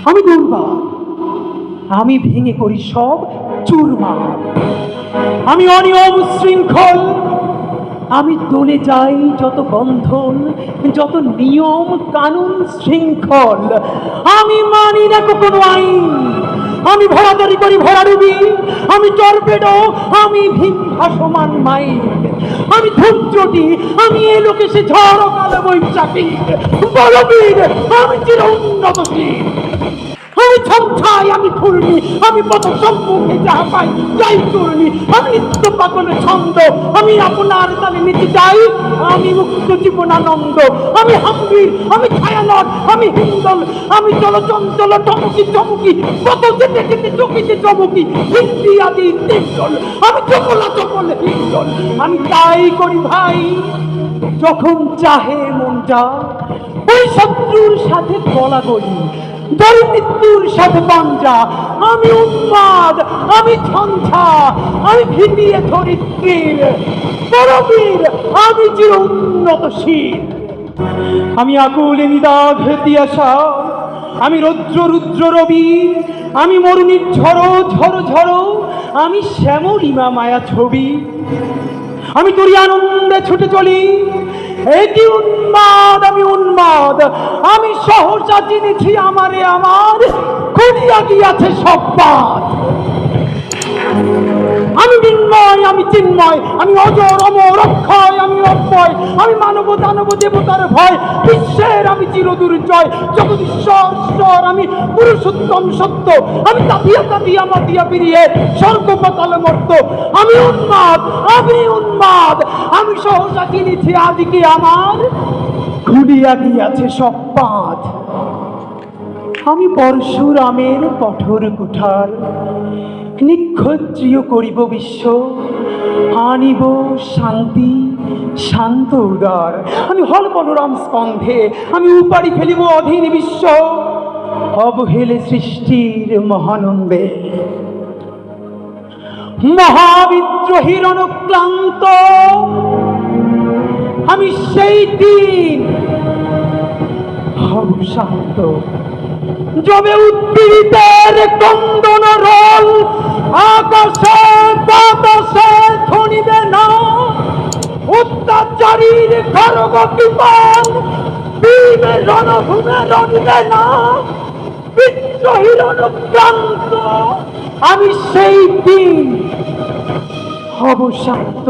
আমি দুর্বার, আমি ভেঙে করি সব চুরমার। আমি অনিয়ম শৃঙ্খল, আমি দলে যাই যত বন্ধন, যত নিয়ম কানুন শৃঙ্খল। আমি মানি না কোনো আইন, আমি ভরাদারি করি ভরাডুবি, আমি টর্পেডো, আমি ভীম ভাসমান মাইন। আমি ধৈর্যটি, আমি এ লোকে সে ঝড় কালো বৈশাখী বলবীর, আমি চির উন্নতশীল। আমি ছমছাই, আমি ফুলনি, আমি পথ সম্মুখে যাহা পাই যাই চূর্ণি। আমি নিত্য পাগল ছন্দ, আমি আপনার তালে নিতে যাই, আমি মুক্ত জীবনানন্দ। আমি হাম্বির, আমি ছায়ানট, আমি হিন্দল, আমি চলচঞ্চল টমকি চমকি, কত যেতে যেতে চকিতে চমকি, হিন্দি আদি তিনজল, আমি চকলা চকল হিন্দল। আমি তাই করি ভাই যখন চাহে মনটা, ওই শত্রুর সাথে গলাগলি, মৃত্যুর সাথে পাঞ্জা। আমি উন্মাদ, আমি ঝঞ্ঝা, আমি ভিটিয়ে ধরিত্রীর পরবীর, আমি চির উন্নতশীল। আমি আকুল নিদাঘ তিয়াসা, আমি রৌদ্র রুদ্র রবি, আমি মরুণীর ঝড়ো ঝড়ো ঝড়ো, আমি শ্যামলিমা মায়া ছবি। আমি তোরই আনন্দে ছুটে চলি, এটি উন্মাদ, আমি উন্মাদ। আমি সহসা চিনেছি আমারে আমার, খুলিয়া গিয়াছে সব বাদ। আমি বিন্ময়, আমি চিন্ময়, আমি অজর অমর অক্ষয়, আমি অক্ষয়, আমি মানব দানব দেবতার ভয়, বিশ্বের আমি চিরদুর্জয়, জগদীশ্বর ঈশ্বর, আমি পুরুষোত্তম সত্য, আমি তাপিয়া তাপিয়া মাতিয়া ফিরিয়ে স্বর্গ পাতাল মর্ত। আমি উন্মাদ, আমি উন্মাদ, আমি সহসা চিনেছি আজকে আমার, খুলিয়া গিয়াছে সব বাঁধ। আমি পরশুরামের কঠোর কুঠার, নিক্ষত্রিয় করিব বিশ্ব, আনিব শান্তি শান্ত উদার। আমি হল বলরাম স্কন্ধে, আমি উপাড়ি ফেলিব অধীন বিশ্ব, অবহেলে সৃষ্টির মহানন্দে। মহাবিদ্রোহীর অনুক্লান্ত আমি সেই দিন হব শান্ত, যবে উদ্পীড়িতের কন্দন রোল আকাশে বাতাসে ধ্বনিবে না, অত্যাচারীর খড়গ বিমান ভীমের রণভূমে রণিবে না। বিদ্রোহীর অনুক্রান্ত আমি সেই দিন হব শান্ত।